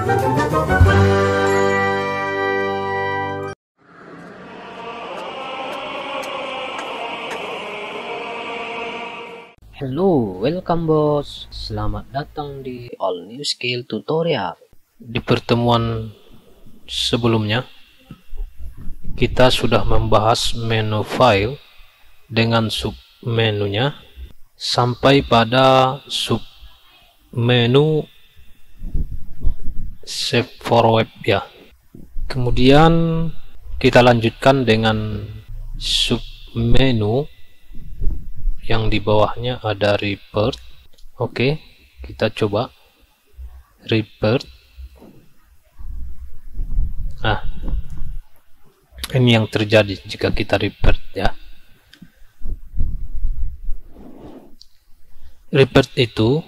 Hello, welcome bos. Selamat datang di All New Skill Tutorial. Di pertemuan sebelumnya, kita sudah membahas menu file dengan submenunya sampai pada submenu save for web ya. Kemudian kita lanjutkan dengan submenu yang di bawahnya ada report. Oke, kita coba report. Nah, ini yang terjadi jika kita report ya. Report itu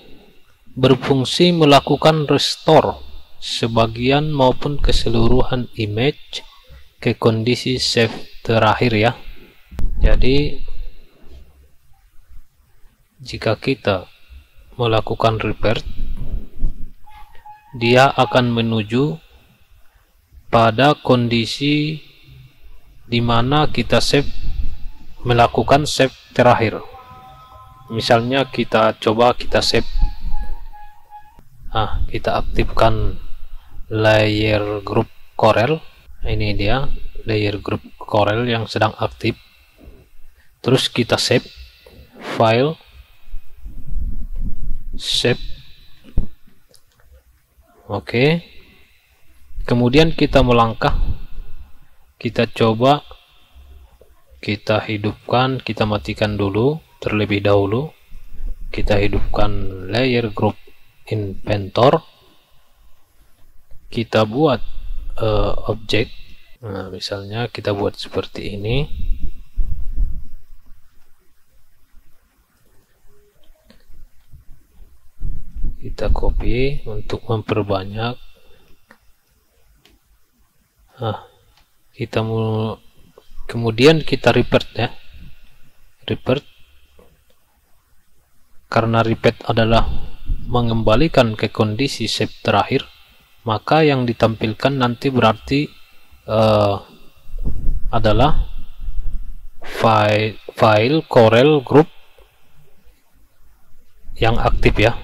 berfungsi melakukan restore sebagian maupun keseluruhan image ke kondisi save terakhir ya. Jadi jika kita melakukan report, dia akan menuju pada kondisi di mana kita melakukan save terakhir. Misalnya kita save, kita aktifkan layer group Corel. Ini dia layer group Corel yang sedang aktif. Terus kita save file, save. Oke, kemudian kita melangkah, kita coba, kita hidupkan, kita matikan dulu terlebih dahulu, kita hidupkan layer group inventor, kita buat objek. Nah, misalnya kita buat seperti ini. Kita copy untuk memperbanyak. Kemudian kita report ya. Report, karena report adalah mengembalikan ke kondisi save terakhir, maka yang ditampilkan nanti berarti adalah file Corel group yang aktif ya,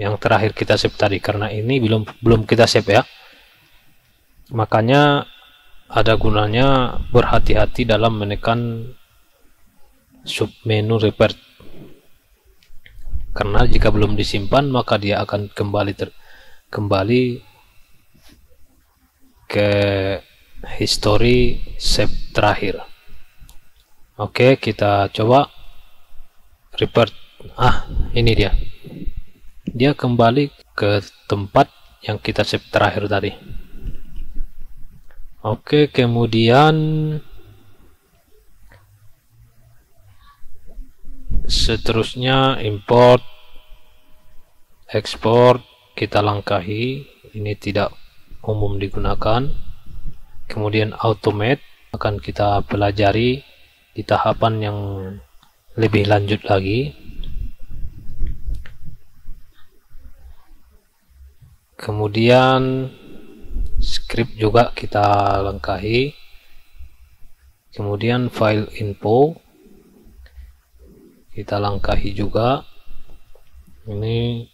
yang terakhir kita save tadi. Karena ini belum kita save ya, makanya ada gunanya berhati-hati dalam menekan submenu report, karena jika belum disimpan maka dia akan kembali ke history save terakhir. Oke, kita coba report. Ini dia kembali ke tempat yang kita save terakhir tadi. Oke, kemudian seterusnya import, export, kita langkahi. Ini tidak umum digunakan. Kemudian automate akan kita pelajari di tahapan yang lebih lanjut lagi. Kemudian script juga kita langkahi. Kemudian file info kita langkahi juga. Ini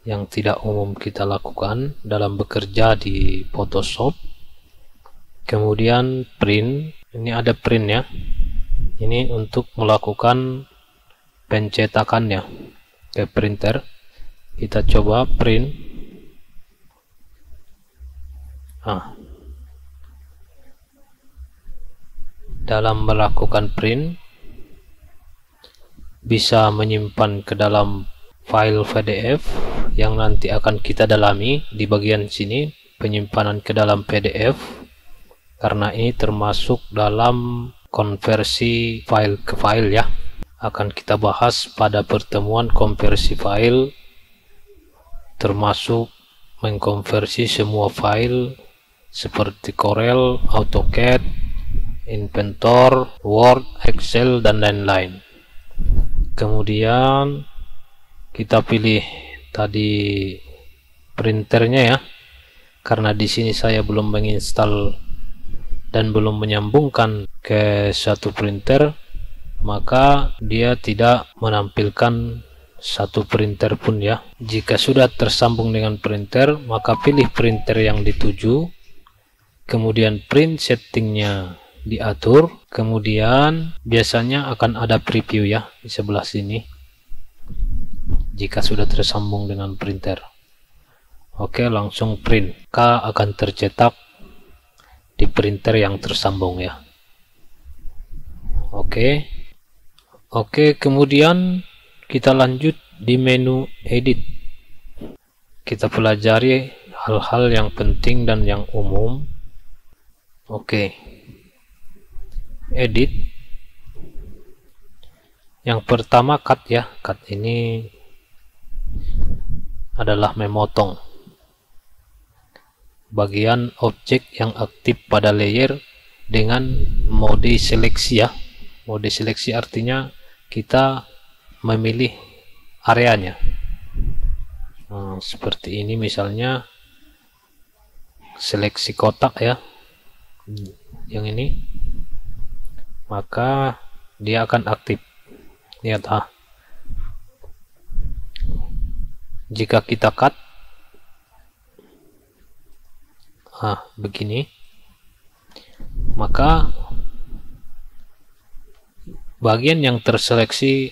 yang tidak umum kita lakukan dalam bekerja di Photoshop. Kemudian print, ini ada print ya. Ini untuk melakukan pencetakannya ke printer. Kita coba print. Dalam melakukan print bisa menyimpan ke dalam file PDF yang nanti akan kita dalami di bagian sini, penyimpanan ke dalam PDF, karena ini termasuk dalam konversi file ke file ya. Akan kita bahas pada pertemuan konversi file, termasuk mengkonversi semua file seperti Corel, AutoCAD, Inventor, Word, Excel, dan lain-lain. Kemudian kita pilih tadi printernya ya. karena di sini saya belum menginstal dan belum menyambungkan ke satu printer, maka dia tidak menampilkan satu printer pun ya. Jika sudah tersambung dengan printer, maka pilih printer yang dituju, kemudian print settingnya diatur, kemudian biasanya akan ada preview ya di sebelah sini jika sudah tersambung dengan printer. Oke, langsung print. K akan tercetak di printer yang tersambung ya. Oke, kemudian kita lanjut di menu edit. Kita pelajari hal-hal yang penting dan yang umum. Oke, edit. Yang pertama cut ya. Cut ini adalah memotong bagian objek yang aktif pada layer dengan mode seleksi ya. Mode seleksi artinya kita memilih areanya. Seperti ini misalnya, seleksi kotak ya, yang ini, maka dia akan aktif. Lihat jika kita cut begini, maka bagian yang terseleksi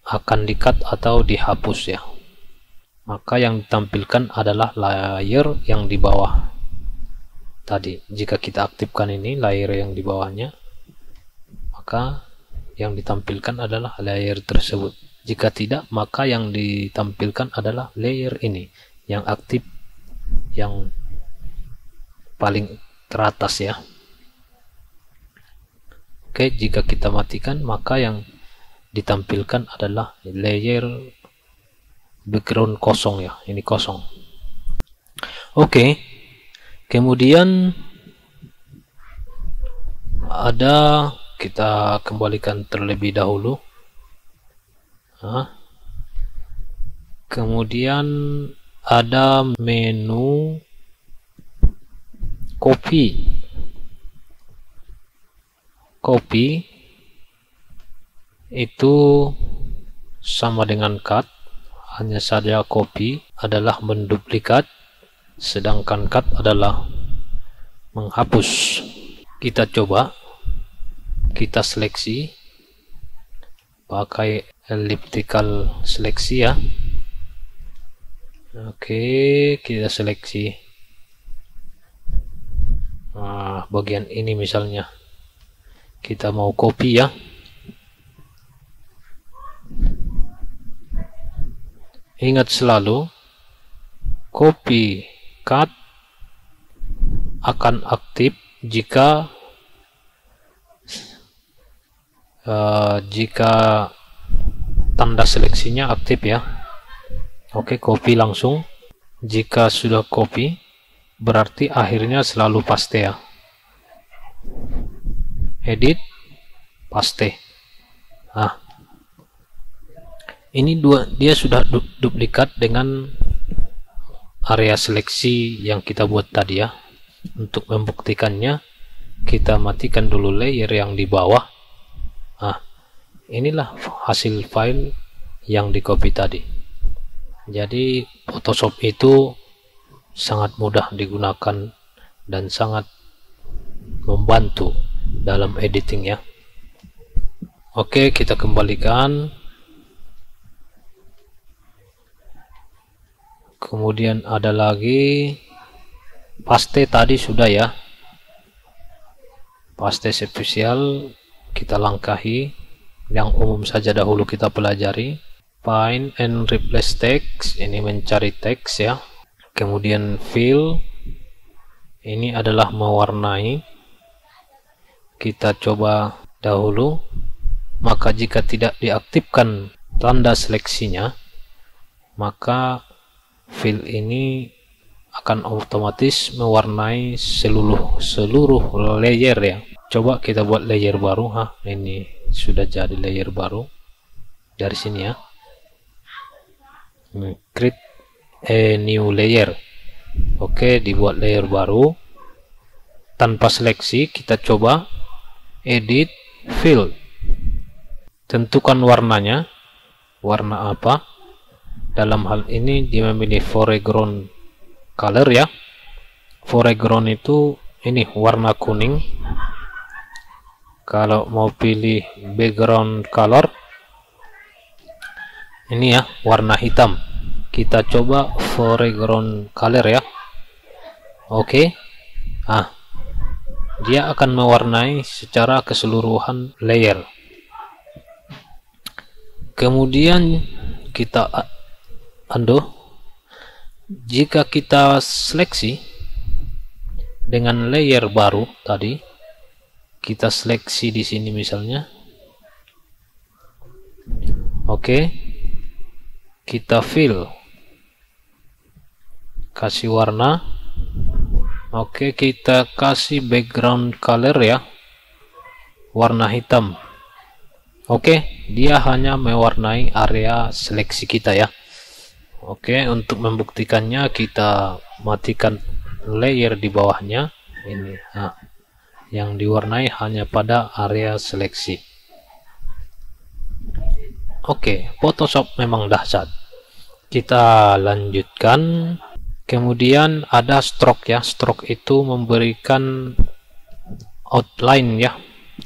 akan di-cut atau dihapus ya. Maka yang ditampilkan adalah layer yang di bawah tadi. Jika kita aktifkan ini layer yang di bawahnya, maka yang ditampilkan adalah layer tersebut. Jika tidak, maka yang ditampilkan adalah layer ini yang aktif, yang paling teratas ya. Oke, jika kita matikan, maka yang ditampilkan adalah layer background kosong ya. Ini kosong. Oke, kemudian ada, kita kembalikan terlebih dahulu. Kemudian ada menu copy. Copy itu sama dengan cut, hanya saja copy adalah menduplikat, sedangkan cut adalah menghapus. Kita coba, kita seleksi pakai elliptical seleksi ya. Oke, kita seleksi bagian ini misalnya, kita mau copy ya. Ingat selalu, copy cut akan aktif jika tanda seleksinya aktif ya. Oke, copy langsung. Jika sudah copy, berarti akhirnya selalu paste ya. Edit, paste. Ini dia sudah duplikat dengan area seleksi yang kita buat tadi ya. Untuk membuktikannya, kita matikan dulu layer yang di bawah. Inilah hasil file yang di copy tadi. Jadi Photoshop itu sangat mudah digunakan dan sangat membantu dalam editing ya. Oke, kita kembalikan. Kemudian ada lagi paste, tadi sudah ya. Paste spesial kita langkahi, yang umum saja dahulu kita pelajari. Find and replace text, ini mencari teks ya. Kemudian fill, ini adalah mewarnai. Kita coba dahulu, maka jika tidak diaktifkan tanda seleksinya, maka fill ini akan otomatis mewarnai seluruh layer ya. Coba kita buat layer baru. Ini sudah jadi layer baru dari sini ya. Create a new layer. Oke. Oke, dibuat layer baru tanpa seleksi. Kita coba edit fill, tentukan warnanya, warna apa. Dalam hal ini dia memilih foreground color ya. Foreground itu ini warna kuning. Kalau mau pilih background color, ini ya warna hitam. Kita coba foreground color ya. Oke. Dia akan mewarnai secara keseluruhan layer. Kemudian kita undo. Jika kita seleksi dengan layer baru tadi, kita seleksi di sini misalnya. Oke. Kita fill, kasih warna. Oke, kita kasih background color ya, warna hitam. Oke, dia hanya mewarnai area seleksi kita ya. Oke, untuk membuktikannya kita matikan layer di bawahnya ini. Yang diwarnai hanya pada area seleksi. Oke, Photoshop memang dahsyat. Kita lanjutkan. Kemudian ada stroke ya. Stroke itu memberikan outline ya.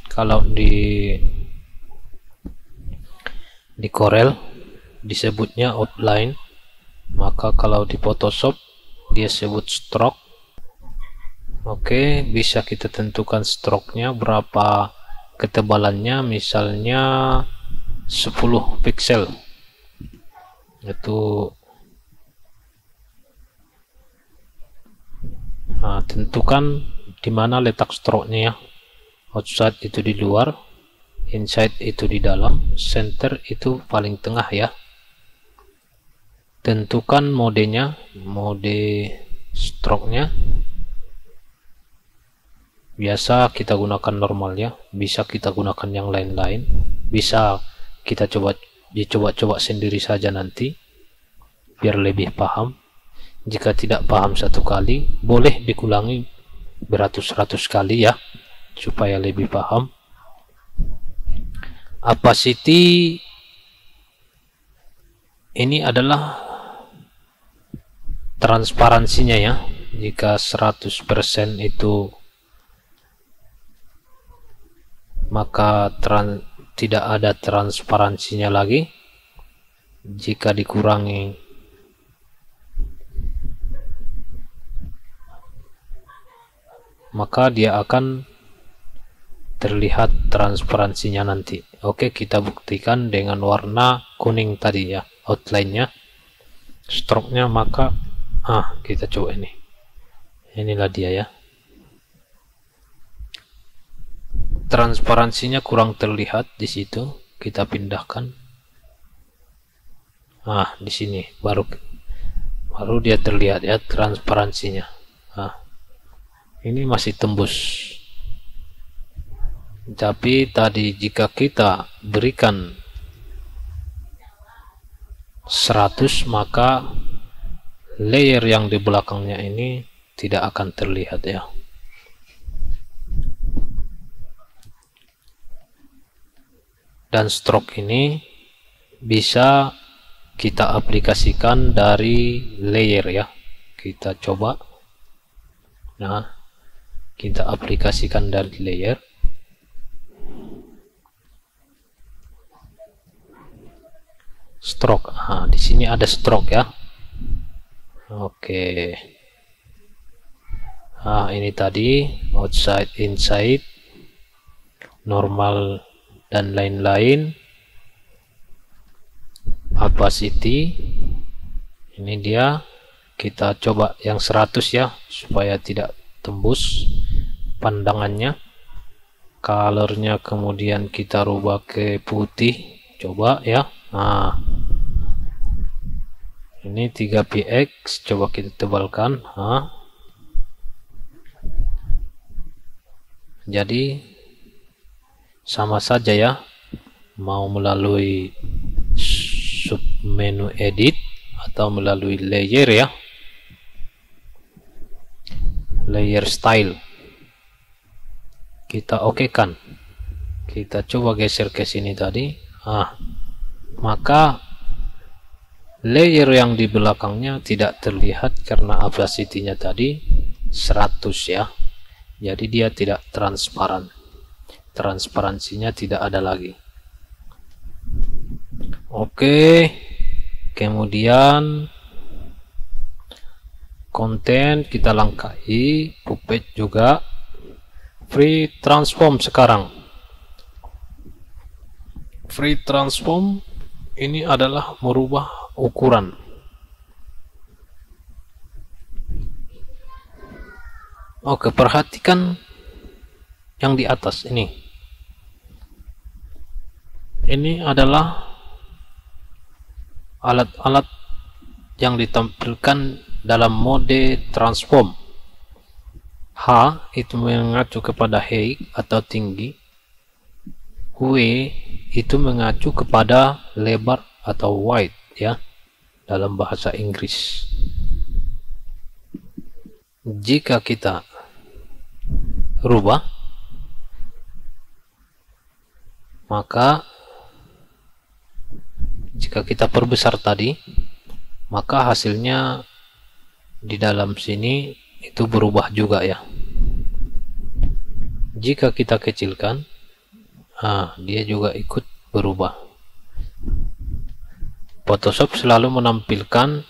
Kalau di Corel disebutnya outline, maka kalau di Photoshop dia sebut stroke. Oke, bisa kita tentukan stroke-nya berapa ketebalannya, misalnya 10 pixel. Itu tentukan di mana letak stroke-nya ya. Outside itu di luar, inside itu di dalam, center itu paling tengah ya. Tentukan modenya, mode stroke-nya. Biasa kita gunakan normal ya, bisa kita gunakan yang lain-lain, bisa kita dicoba-coba sendiri saja nanti biar lebih paham. Jika tidak paham satu kali, boleh dikulangi beratus-ratus kali ya, supaya lebih paham. Opacity ini adalah transparansinya ya. Jika 100% itu, maka tidak ada transparansinya lagi. Jika dikurangi maka dia akan terlihat transparansinya nanti. Oke, kita buktikan dengan warna kuning tadi ya, outline-nya, stroke-nya. Maka kita coba ini. Inilah dia ya. Transparansinya kurang terlihat di situ. Kita pindahkan. Di sini baru dia terlihat ya transparansinya. Ini masih tembus. Tapi tadi jika kita berikan 100, maka layer yang di belakangnya ini tidak akan terlihat ya. Dan stroke ini bisa kita aplikasikan dari layer ya. Kita coba. Kita aplikasikan dari layer. Stroke. Di sini ada stroke ya. Oke. Ini tadi outside, inside, normal dan lain-lain. Opacity. Ini dia. Kita coba yang 100 ya, supaya tidak tembus pandangannya. Colornya kemudian kita rubah ke putih. Coba ya. Ini 3px, coba kita tebalkan. Jadi sama saja ya, mau melalui submenu edit atau melalui layer ya. layer style. Kita oke kan. Kita coba geser ke sini tadi. Maka layer yang di belakangnya tidak terlihat karena opacity-nya tadi 100 ya. Jadi dia tidak transparan. Transparansinya tidak ada lagi. Oke. Kemudian konten kita langkahi, puppet juga. Free transform sekarang. Free transform ini adalah merubah ukuran. Oke, perhatikan yang di atas ini. Ini adalah alat-alat yang ditampilkan dalam mode transform. H itu mengacu kepada height atau tinggi. W itu mengacu kepada lebar atau width ya, dalam bahasa Inggris. Jika kita rubah, maka jika kita perbesar tadi, maka hasilnya di dalam sini itu berubah juga ya. Jika kita kecilkan, dia juga ikut berubah. Photoshop selalu menampilkan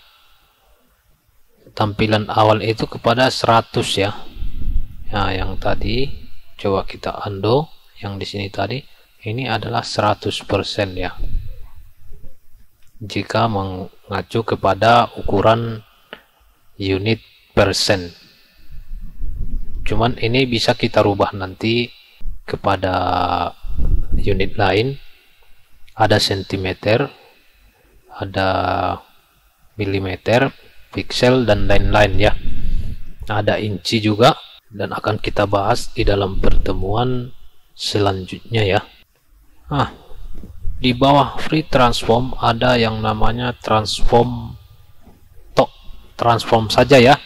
tampilan awal itu kepada 100 ya. Nah, yang tadi coba kita undo, yang di sini tadi ini adalah 100% ya. Jika mengacu kepada ukuran unit persen. Cuman ini bisa kita rubah nanti kepada unit lain. Ada sentimeter, ada milimeter, pixel, dan lain-lain ya. Ada inci juga, dan akan kita bahas di dalam pertemuan selanjutnya ya. Di bawah free transform ada yang namanya transform saja ya.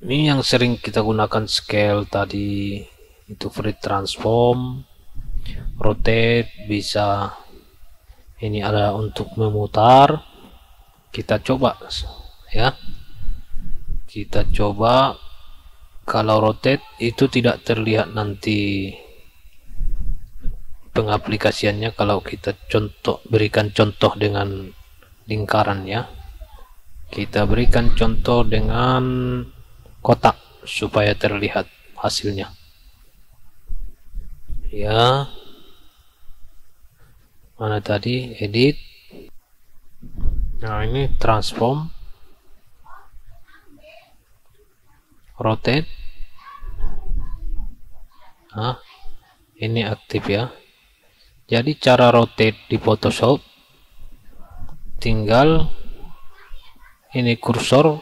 Ini yang sering kita gunakan scale tadi, itu free transform. Rotate bisa, ini ada untuk memutar. Kita coba ya, kita coba. Kalau rotate itu tidak terlihat nanti pengaplikasiannya kalau kita berikan contoh dengan lingkaran ya. Kita berikan contoh dengan kotak supaya terlihat hasilnya ya. Mana tadi edit, nah ini transform, rotate, ini aktif ya. Jadi cara rotate di Photoshop tinggal ini kursor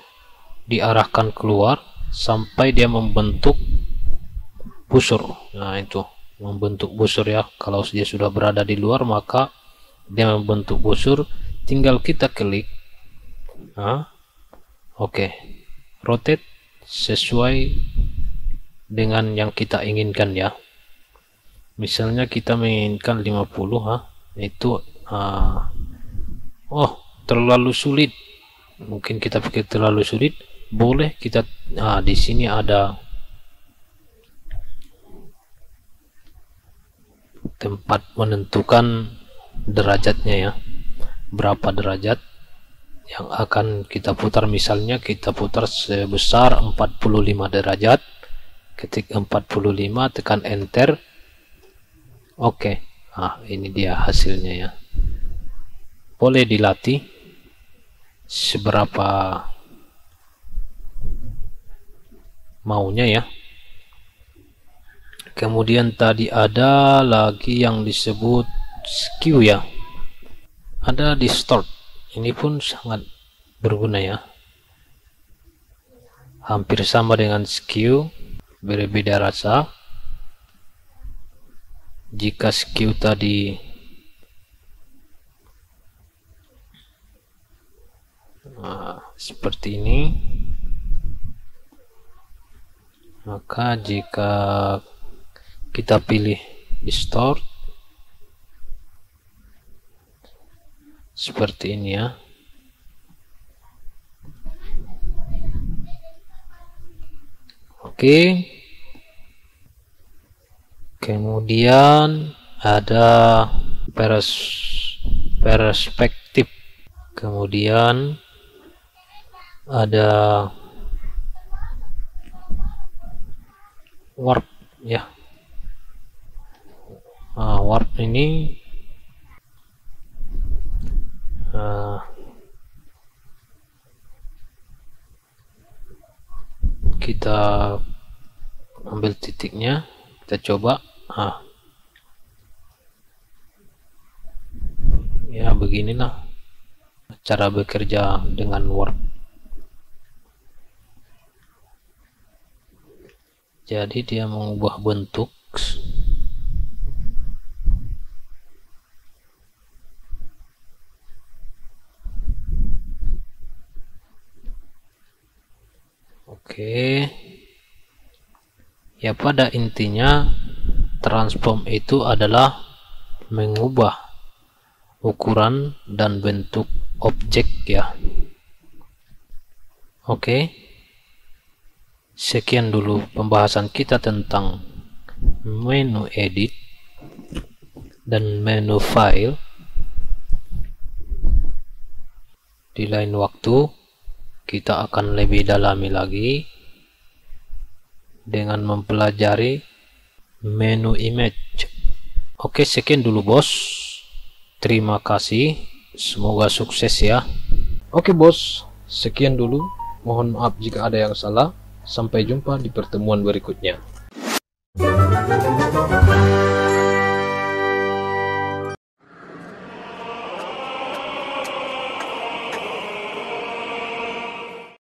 diarahkan keluar sampai dia membentuk busur. Nah itu membentuk busur ya. Kalau dia sudah berada di luar maka dia membentuk busur, tinggal kita klik. Oke. Rotate sesuai dengan yang kita inginkan ya. Misalnya kita menginginkan 50 itu terlalu sulit. Mungkin kita pikir terlalu sulit. Boleh kita di sini ada tempat menentukan derajatnya ya, berapa derajat yang akan kita putar. Misalnya kita putar sebesar 45 derajat. Ketik 45, tekan enter. Oke. Ini dia hasilnya ya. Boleh dilatih seberapa maunya ya. Kemudian tadi ada lagi yang disebut skew ya, ada distort. Ini pun sangat berguna ya, hampir sama dengan skew, berbeda rasa. Jika skew tadi seperti ini, Maka jika kita pilih distort seperti ini ya. Oke. Kemudian ada perspektif. Kemudian ada warp ya. Warp ini kita ambil titiknya, kita coba. Ya beginilah cara bekerja dengan warp. Jadi dia mengubah bentuk. Oke. Ya pada intinya transform itu adalah mengubah ukuran dan bentuk objek ya. Oke. Sekian dulu pembahasan kita tentang menu edit dan menu file. Di lain waktu kita akan lebih dalami lagi dengan mempelajari menu image. Oke, sekian dulu bos. Terima kasih. Semoga sukses ya. Oke bos, sekian dulu. Mohon maaf jika ada yang salah. Sampai jumpa di pertemuan berikutnya.